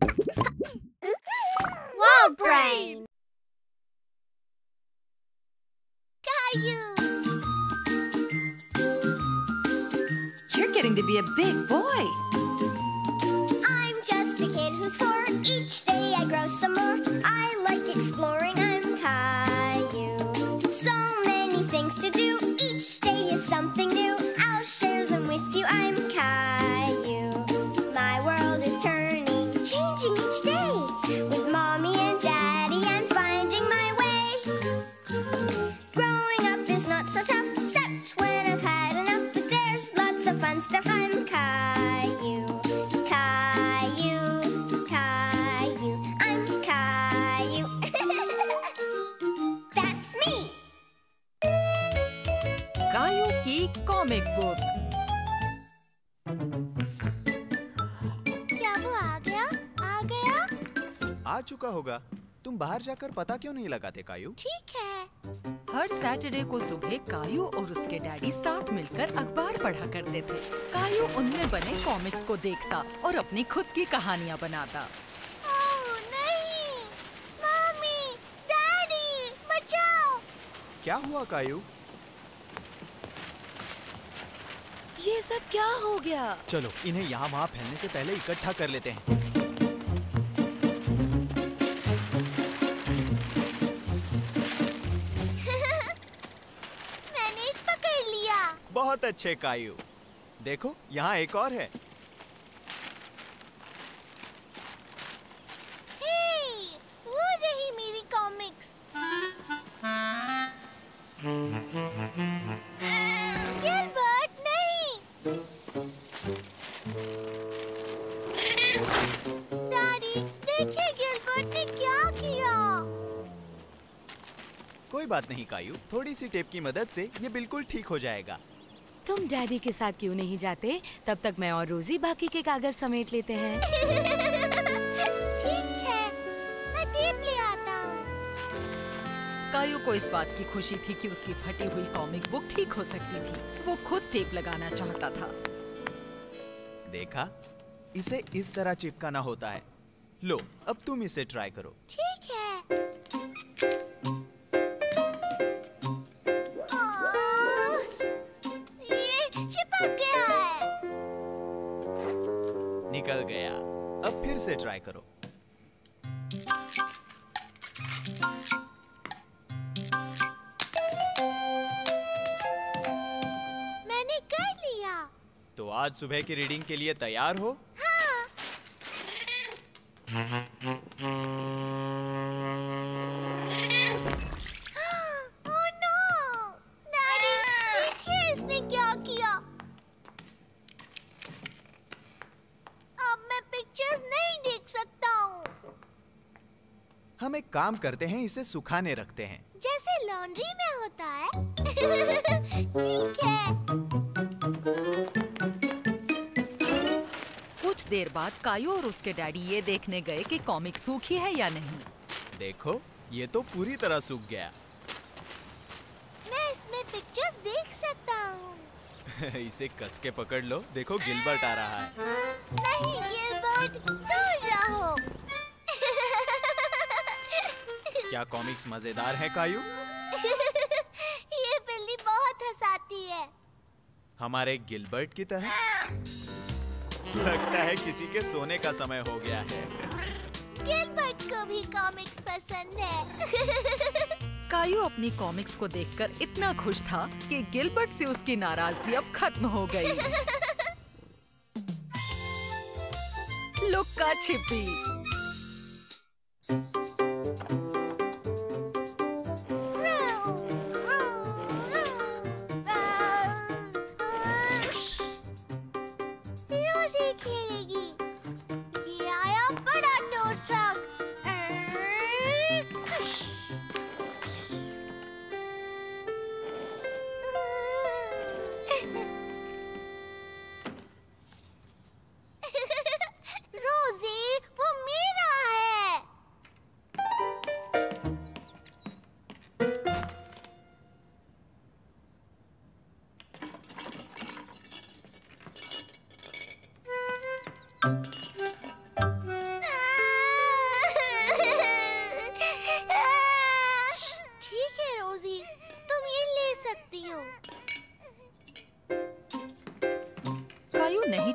Wow, brain! Caillou! You're getting to be a big boy. I'm just a kid who's 4. Each day I grow some more. I like exploring. I'm Caillou. So many things to do. Each day is something new. I'll share them with you. I'm Caillou. My world is turning, changing each day. With mommy and daddy, I'm finding my way. Growing up is not so tough, except when I've had enough. But there's lots of fun stuff. I'm Caillou. Caillou, Caillou, I'm Caillou. That's me. कायू की comic book. क्या वो आ गया? आ गया? आ चुका होगा। तुम बाहर जाकर पता क्यों नहीं लगाते कायू? ठीक है। हर सैटरडे को सुबह कायू और उसके डैडी साथ मिलकर अखबार पढ़ा करते थे। कायू उनमें बने कॉमिक्स को देखता और अपनी खुद की कहानियाँ बनाता। ओह नहीं! मम्मी, डैडी, बचाओ! क्या हुआ कायू? ये सब क्या हो गया? चलो इन्हें यहाँ वहाँ फैलने से पहले इकट्ठा कर लेते हैं। मैंने एक पकड़ लिया। बहुत अच्छे कायू। देखो यहाँ एक और है। हे, वो रही मेरी कॉमिक्स। गिलबर्ट नहीं। डैडी, देखिए गिलबर्ट ने क्या किया। कोई बात नहीं कायू, थोड़ी सी टेप की मदद से ये बिल्कुल ठीक हो जाएगा। तुम डैडी के साथ क्यों नहीं जाते? तब तक मैं और रोजी बाकी के कागज समेट लेते हैं। ठीक है, मैं टेप ले आता हूँ। कायू को इस बात की खुशी थी कि उसकी फटी हुई कॉमिक बुक ठीक हो सकती थी। वो खुद टेप लगाना चाहता था। देखा, इसे इस तरह चिपकाना होता है। लो, अब तुम इसे ट्राई करो। ठीक है। ओह, ये चिपक गया है। निकल गया। अब फिर से ट्राई करो। मैंने कर लिया। तो आज सुबह की रीडिंग के लिए तैयार हो? हाँ। Oh no! डैडी, देखिए इसने क्या किया। अब मैं पिक्चर्स नहीं देख सकता हूँ। हम एक काम करते हैं, इसे सुखाने रखते हैं। जैसे लॉन्ड्री में होता है। ठीक है। कुछ देर बाद कायू और उसके डैडी ये देखने गए कि कॉमिक सूखी है या नहीं। देखो, ये तो पूरी तरह सूख गया। मैं इसमें पिक्चर्स देख सकता हूँ। इसे कस के पकड़ लो। देखो गिलबर्ट आ रहा है। नहीं गिलबर्ट, दूर रहो। क्या कॉमिक्स मजेदार है कायू? ये बिल्ली बहुत हंसाती है। हमारे गिलबर्ट की तरह। लगता है किसी के सोने का समय हो गया है। गिलबर्ट को भी कॉमिक्स पसंद है। कायू अपनी कॉमिक्स को देखकर इतना खुश था कि गिलबर्ट से उसकी नाराजगी अब खत्म हो गई। लुक्का छिपी। रोजी खेलेगी। ये आया बड़ा टो ट्रक। रोजी, वो मेरा है।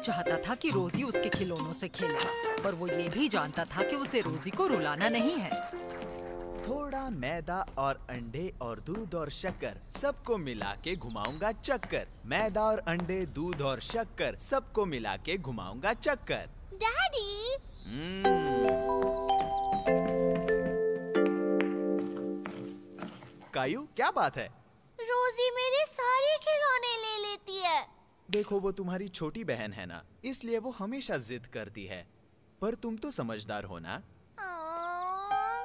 चाहता था कि रोजी उसके खिलौनों से खेले, पर वो ये भी जानता था कि उसे रोजी को रुलाना नहीं है। थोड़ा मैदा और अंडे और दूध और शक्कर सबको मिला के घुमाऊंगा चक्कर। मैदा और अंडे, दूध और शक्कर सबको मिला के घुमाऊंगा चक्कर। डैडी, कायू, क्या बात है? रोजी मेरे सारे खिलौने ले लेती है। देखो, वो तुम्हारी छोटी बहन है ना, इसलिए वो हमेशा जिद करती है। पर तुम तो समझदार हो ना।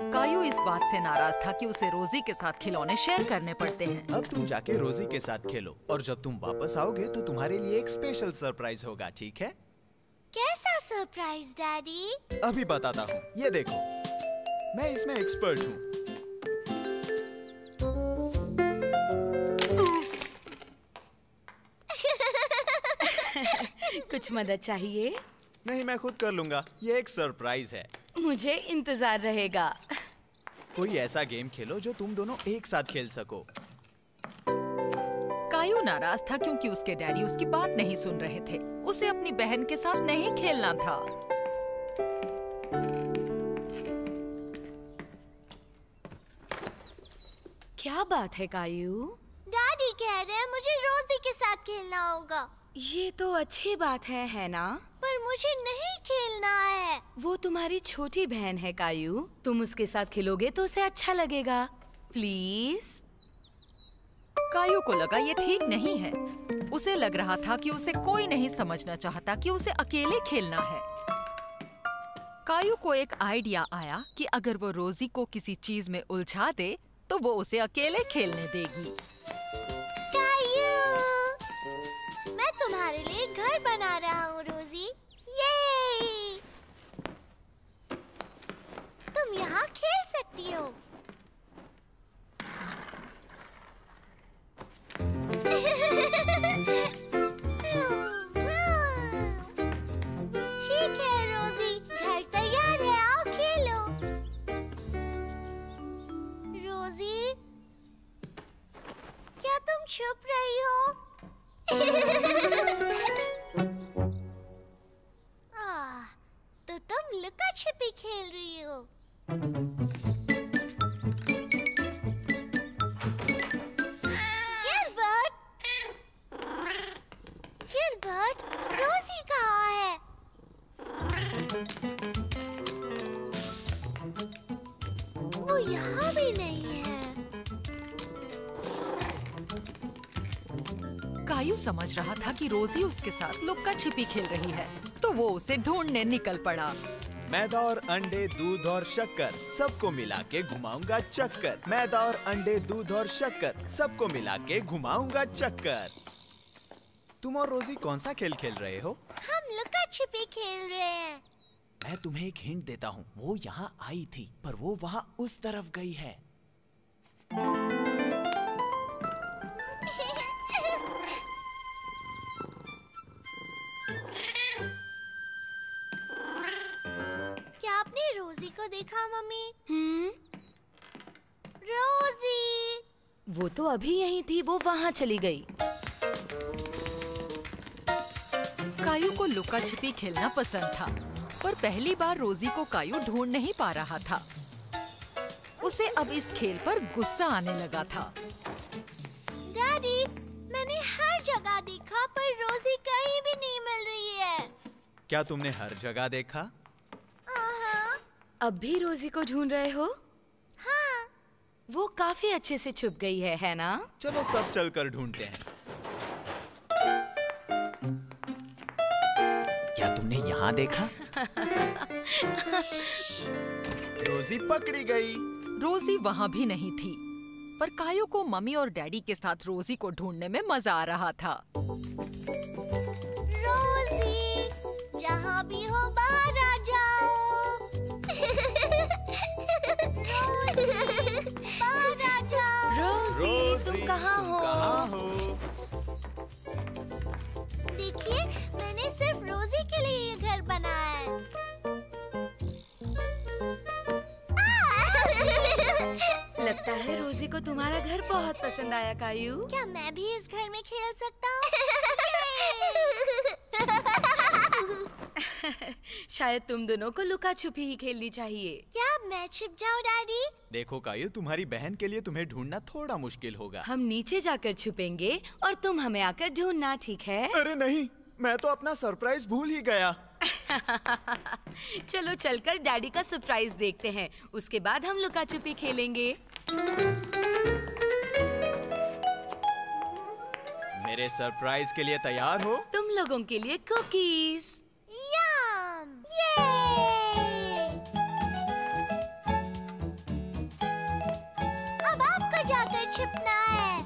कायू इस बात से नाराज था कि उसे रोजी के साथ खिलौने शेयर करने पड़ते हैं। अब तुम जाके रोजी के साथ खेलो, और जब तुम वापस आओगे तो तुम्हारे लिए एक स्पेशल सरप्राइज होगा, ठीक है? कैसा सरप्राइज डैडी? अभी बताता हूँ, ये देखो, मैं इसमें एक्सपर्ट हूँ। कुछ मदद चाहिए? नहीं, मैं खुद कर लूंगा। ये एक सरप्राइज है। मुझे इंतजार रहेगा। कोई ऐसा गेम खेलो जो तुम दोनों एक साथ खेल सको। कायू नाराज था क्योंकि उसके डैडी उसकी बात नहीं सुन रहे थे। उसे अपनी बहन के साथ नहीं खेलना था। क्या बात है कायू? डैडी कह रहे हैं मुझे रोजी के साथ खेलना होगा। ये तो अच्छी बात है ना? पर मुझे नहीं खेलना है। वो तुम्हारी छोटी बहन है कायू, तुम उसके साथ खेलोगे तो उसे अच्छा लगेगा। प्लीज। कायू को लगा ये ठीक नहीं है। उसे लग रहा था कि उसे कोई नहीं समझना चाहता कि उसे अकेले खेलना है। कायू को एक आइडिया आया कि अगर वो रोजी को किसी चीज में उलझा दे तो वो उसे अकेले खेलने देगी। मैं तुम्हारे लिए घर बना रहा हूँ रोजी। ये तुम यहाँ खेल सकती हो। ठीक है रोजी, घर तैयार है, आओ खेलो। रोजी, क्या तुम छुप रही हो? तो तुम लुका छिपी खेल रही हो। गिलबर्ट, रोजी कहाँ है? वो यहाँ भी नहीं है। कायू समझ रहा था कि रोजी उसके साथ लुक्का छिपी खेल रही है, तो वो उसे ढूंढने निकल पड़ा। मैदा और अंडे, दूध और शक्कर सबको मिला के घुमाऊंगा चक्कर। मैदा और अंडे, दूध और शक्कर सबको मिला के घुमाऊंगा चक्कर। तुम और रोजी कौन सा खेल खेल रहे हो? हम लुका छिपी खेल रहे हैं। मैं तुम्हें एक हिंट देता हूँ। वो यहाँ आई थी, पर वो वहाँ उस तरफ गई है। क्या आपने रोजी को देखा मम्मी? रोजी! वो तो अभी यहीं थी, वो वहाँ चली गई। कायू को लुका छिपी खेलना पसंद था, पर पहली बार रोजी को कायू ढूंढ नहीं पा रहा था। उसे अब इस खेल पर गुस्सा आने लगा था। डैडी, मैंने हर जगह देखा पर रोजी कहीं भी नहीं मिल रही है। क्या तुमने हर जगह देखा? अब भी रोजी को ढूंढ रहे हो? हाँ। वो काफी अच्छे से छुप गई है ना? चलो सब चलकर ढूंढते हैं। क्या तुमने यहाँ देखा? रोजी पकड़ी गई। रोजी वहाँ भी नहीं थी, पर कायू को मम्मी और डैडी के साथ रोजी को ढूंढने में मजा आ रहा था। रोजी, जहाँ भी हो बाहर आ जाओ। रोजी, बाहर आ जाओ। रोजी, तुम कहाँ हो? देखिए, मैंने सिर्फ रोजी के लिए ये घर बनाया है। लगता है रोजी को तुम्हारा घर बहुत पसंद आया कायू। क्या मैं भी इस घर में खेल सकता हूँ? शायद तुम दोनों को लुका छुपी ही खेलनी चाहिए। क्या मैं छिप जाऊं डैडी? देखो कायू, तुम्हारी बहन के लिए तुम्हें ढूंढना थोड़ा मुश्किल होगा। हम नीचे जाकर छुपेंगे और तुम हमें आकर ढूंढना, ठीक है? अरे नहीं, मैं तो अपना सरप्राइज भूल ही गया। चलो चलकर डैडी का सरप्राइज देखते हैं, उसके बाद हम लुका छुपी खेलेंगे। मेरे सरप्राइज के लिए तैयार हो? तुम लोगों के लिए कुकीज। यम! ये! अब आपको जाकर छिपना है।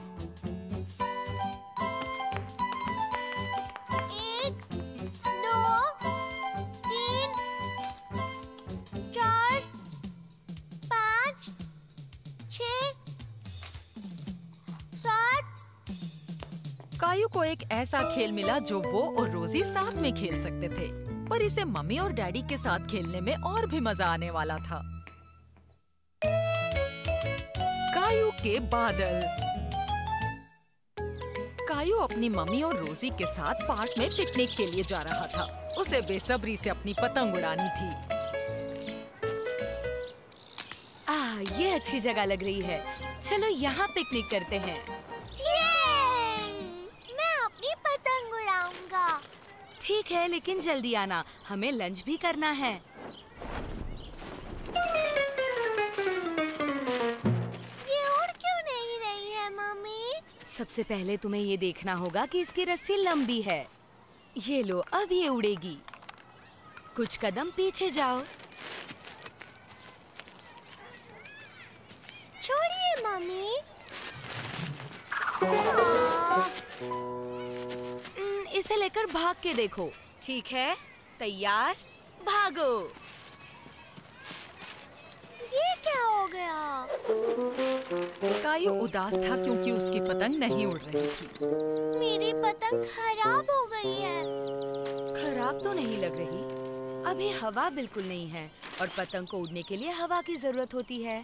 1, 2, 3, 4, 5, 6, 7। कायू को एक ऐसा खेल मिला जो वो और रोजी साथ में खेल सकते थे, पर इसे मम्मी और डैडी के साथ खेलने में और भी मजा आने वाला था। कायू के बादल। कायू अपनी मम्मी और रोजी के साथ पार्क में पिकनिक के लिए जा रहा था। उसे बेसब्री से अपनी पतंग उड़ानी थी। ये अच्छी जगह लग रही है। चलो यहाँ पिकनिक करते हैं। मैं अपनी पतंग उड़ाऊंगा। ठीक है, लेकिन जल्दी आना, हमें लंच भी करना है। ये उड़ क्यों नहीं रही है मम्मी? सबसे पहले तुम्हें ये देखना होगा कि इसकी रस्सी लंबी है। ये लो, अब ये उड़ेगी। कुछ कदम पीछे जाओ। छोड़िए मम्मी। इसे लेकर भाग के देखो, ठीक है? तैयार, भागो। ये क्या हो गया? कायू उदास था क्योंकि उसकी पतंग नहीं उड़ रही थी। मेरी पतंग खराब हो गई है। खराब तो नहीं लग रही। अभी हवा बिल्कुल नहीं है और पतंग को उड़ने के लिए हवा की जरूरत होती है।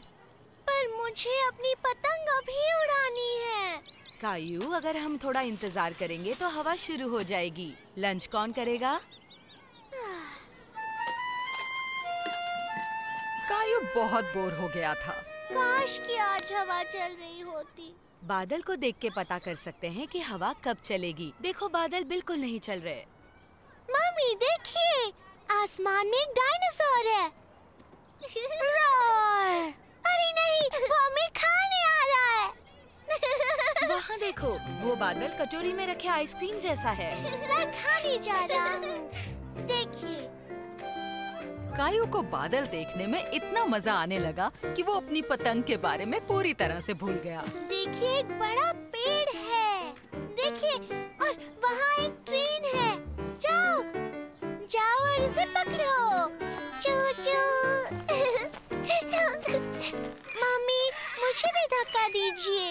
पर मुझे अपनी पतंग अभी उड़ानी है। कायू, अगर हम थोड़ा इंतजार करेंगे तो हवा शुरू हो जाएगी। लंच कौन करेगा? कायू बहुत बोर हो गया था। काश कि आज हवा चल रही होती। बादल को देख के पता कर सकते हैं कि हवा कब चलेगी। देखो, बादल बिल्कुल नहीं चल रहे। मम्मी देखिए, आसमान में एक डायनासोर है। रोर! अरे नहीं, वो हमें खाने आ रहा है। वहाँ देखो, वो बादल कटोरी में रखे आइसक्रीम जैसा है। मैं खाने जा रहा हूँ। देखिए। कायू को बादल देखने में इतना मजा आने लगा कि वो अपनी पतंग के बारे में पूरी तरह से भूल गया। देखिए, एक बड़ा पेड़ है। देखिए, और वहाँ एक ट्रेन है। जाओ, जाओ और उसे पकड़ो। चू चू। मम्मी, मुझे भी धक्का दीजिए।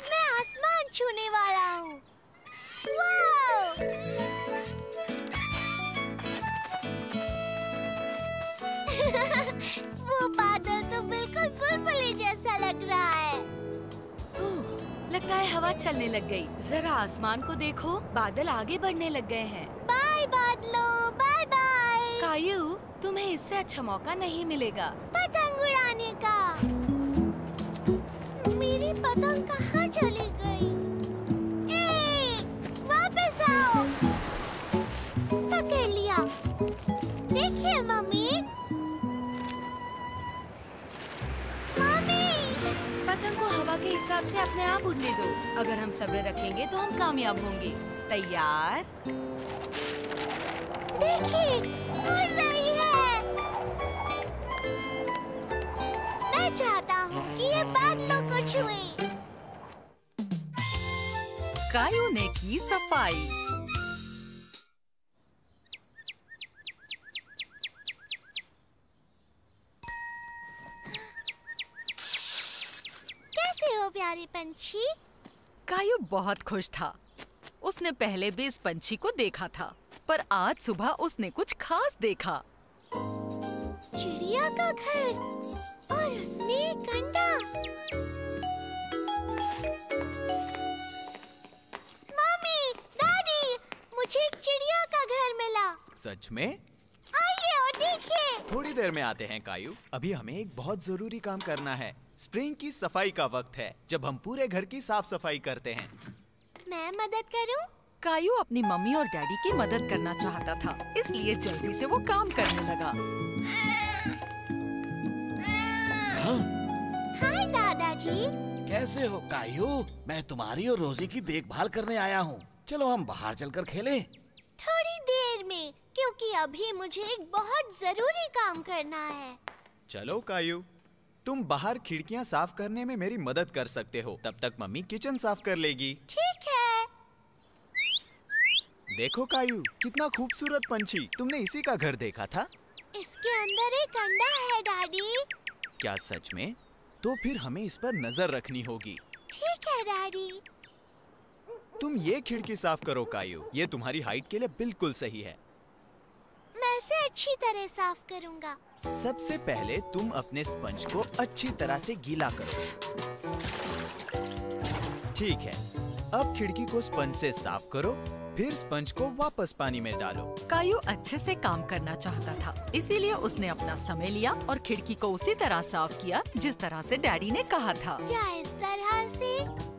मैं आसमान छूने वाला हूँ। वाओ! वो बादल तो बिल्कुल बुलबुली जैसा लग रहा है। लगता है हवा चलने लग गई। जरा आसमान को देखो, बादल आगे बढ़ने लग गए हैं। बाय बादलों, बाय बाय। कायू, तुम्हें इससे अच्छा मौका नहीं मिलेगा पतंग उड़ाने का। मेरी पतंग कहाँ चली गई? वापस आओ। पकड़ लिया। देखिए मम्मी। पतंग को हवा के हिसाब से अपने आप उड़ने दो। अगर हम सब्र रखेंगे तो हम कामयाब होंगे। तैयार? देखिए, उड़ रही है। मैं चाहता हूँ कि ये बादलों को छुए। कायू ने की सफाई। कैसे हो प्यारे पंछी? कायू बहुत खुश था। उसने पहले भी इस पंछी को देखा था, पर आज सुबह उसने कुछ खास देखा। चिड़िया का घर और उसमें एक अंडा। मम्मी, डैडी, मुझे एक चिड़िया का घर मिला। सच में? आइए और देखिए। थोड़ी देर में आते हैं कायू। अभी हमें एक बहुत जरूरी काम करना है। स्प्रिंग की सफाई का वक्त है, जब हम पूरे घर की साफ सफाई करते हैं। मैं मदद करूं? कायू अपनी मम्मी और डैडी की मदद करना चाहता था, इसलिए जल्दी से वो काम करने लगा। हाय दादाजी। कैसे हो कायू? मैं तुम्हारी और रोजी की देखभाल करने आया हूँ। चलो हम बाहर चलकर खेलें। थोड़ी देर में, क्योंकि अभी मुझे एक बहुत जरूरी काम करना है। चलो कायू, तुम बाहर खिड़कियाँ साफ करने में मेरी मदद कर सकते हो। तब तक मम्मी किचन साफ कर लेगी। ठीक है। देखो कायू, कितना खूबसूरत पंछी। तुमने इसी का घर देखा था? इसके अंदर एक अंडा है डैडी। क्या सच में? तो फिर हमें इस पर नजर रखनी होगी। ठीक है डैडी। तुम ये खिड़की साफ करो कायू, ये तुम्हारी हाइट के लिए बिल्कुल सही है। मैं इसे अच्छी तरह साफ करूंगा। सबसे पहले तुम अपने स्पंज को अच्छी तरह से गीला करो। ठीक है, अब खिड़की को स्पंज से साफ करो, फिर स्पंज को वापस पानी में डालो। कायू अच्छे से काम करना चाहता था, इसीलिए उसने अपना समय लिया और खिड़की को उसी तरह साफ किया जिस तरह से डैडी ने कहा था। क्या इस तरह से?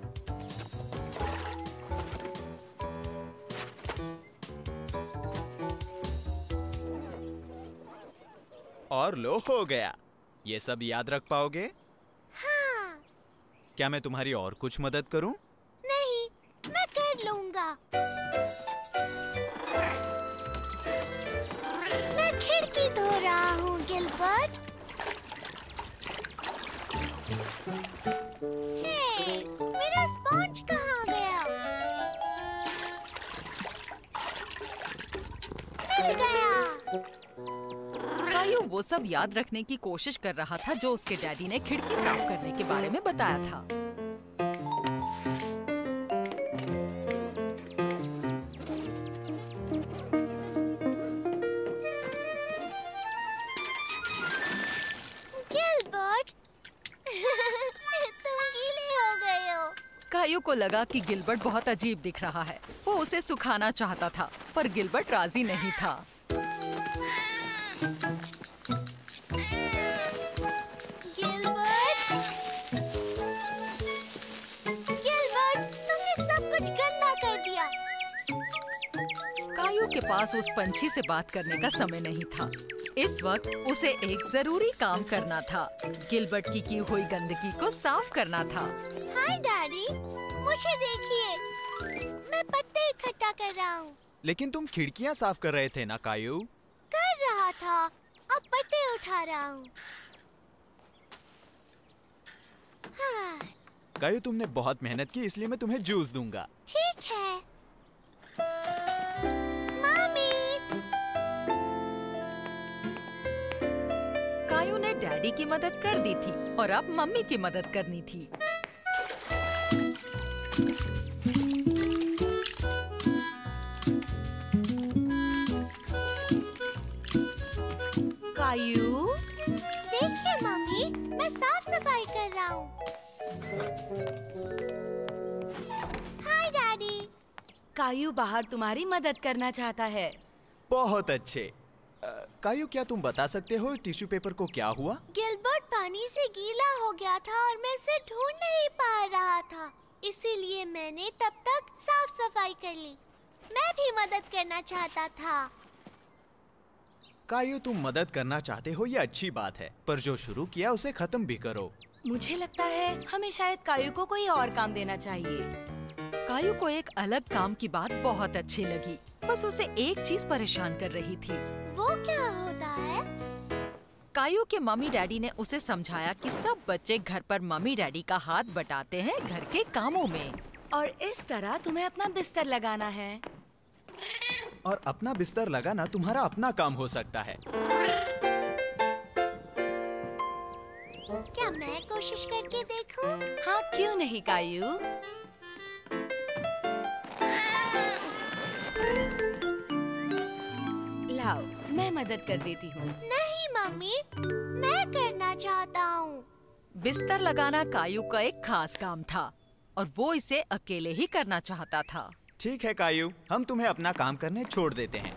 और लो, हो गया। ये सब याद रख पाओगे? हाँ। क्या मैं तुम्हारी और कुछ मदद करूं? नहीं, मैं कर लूंगा। मैं खिड़की धो रहा हूँ गिलबर्ट। हे, मेरा स्पंज कहाँ गया? मिल गया। कायू वो सब याद रखने की कोशिश कर रहा था जो उसके डैडी ने खिड़की साफ करने के बारे में बताया था। गिलबर्ट, तुम गीले हो गए हो। कायू को लगा कि गिलबर्ट बहुत अजीब दिख रहा है। वो उसे सुखाना चाहता था, पर गिलबर्ट राजी नहीं था। गिलबर्ट, तुमने सब कुछ गंदा कर दिया। कायू के पास उस पंछी से बात करने का समय नहीं था। इस वक्त उसे एक जरूरी काम करना था। गिलबर्ट की हुई गंदगी को साफ करना था। हाय डैडी, मुझे देखिए, मैं पत्ते इकट्ठा कर रहा हूँ। लेकिन तुम खिड़कियाँ साफ कर रहे थे ना कायू? कर रहा था, अब पत्ते उठा रहा हूँ। हाँ। कायू, तुमने बहुत मेहनत की, इसलिए मैं तुम्हें जूस दूंगा। ठीक है। मम्मी। कायू ने डैडी की मदद कर दी थी और अब मम्मी की मदद करनी थी। कायू, देखिए मम्मी, मैं साफ सफाई कर रहा हूँ। हाय डैडी। कायू बाहर तुम्हारी मदद करना चाहता है। बहुत अच्छे। कायू, क्या तुम बता सकते हो टिश्यू पेपर को क्या हुआ? गिलबर्ट पानी से गीला हो गया था और मैं इसे ढूंढ नहीं पा रहा था, इसीलिए मैंने तब तक साफ सफाई कर ली। मैं भी मदद करना चाहता था। कायू, तुम मदद करना चाहते हो, ये अच्छी बात है, पर जो शुरू किया उसे खत्म भी करो। मुझे लगता है हमें शायद कायू को कोई और काम देना चाहिए। कायू को एक अलग काम की बात बहुत अच्छी लगी, बस उसे एक चीज परेशान कर रही थी। वो क्या होता है? कायू के मम्मी डैडी ने उसे समझाया कि सब बच्चे घर पर मम्मी डैडी का हाथ बटाते हैं घर के कामों में। और इस तरह तुम्हें अपना बिस्तर लगाना है। और अपना बिस्तर लगाना तुम्हारा अपना काम हो सकता है। क्या मैं कोशिश करके देखूं? हाँ, क्यों नहीं कायू। लाओ, मैं मदद कर देती हूँ। नहीं मम्मी, मैं करना चाहता हूँ। बिस्तर लगाना कायू का एक खास काम था और वो इसे अकेले ही करना चाहता था। ठीक है कायू, हम तुम्हें अपना काम करने छोड़ देते हैं।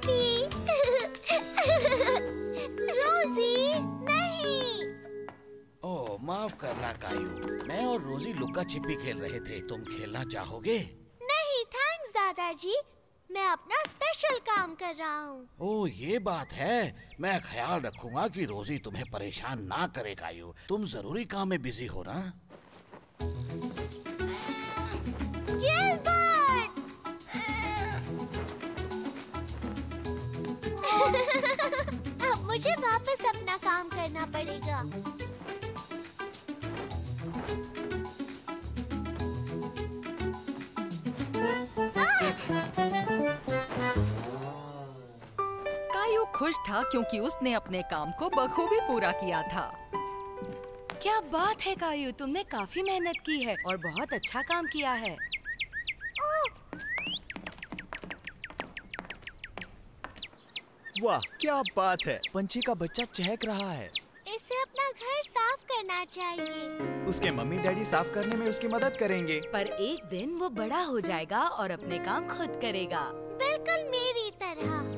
चिप्पी। रोजी नहीं। ओह माफ करना कायू, मैं और रोजी लुक्का छिपी खेल रहे थे। तुम खेलना चाहोगे? नहीं थैंक्स दादाजी, मैं अपना स्पेशल काम कर रहा हूँ। ओह ये बात है। मैं ख्याल रखूंगा कि रोजी तुम्हें परेशान ना करे कायू। तुम जरूरी काम में बिजी हो ना। अब मुझे वापस अपना काम करना पड़ेगा। कायू खुश था क्योंकि उसने अपने काम को बखूबी पूरा किया था। क्या बात है कायू, तुमने काफी मेहनत की है और बहुत अच्छा काम किया है। वाह क्या बात है, पंछी का बच्चा चहक रहा है। इसे अपना घर साफ करना चाहिए। उसके मम्मी डैडी साफ करने में उसकी मदद करेंगे। पर एक दिन वो बड़ा हो जाएगा और अपने काम खुद करेगा। बिल्कुल मेरी तरह।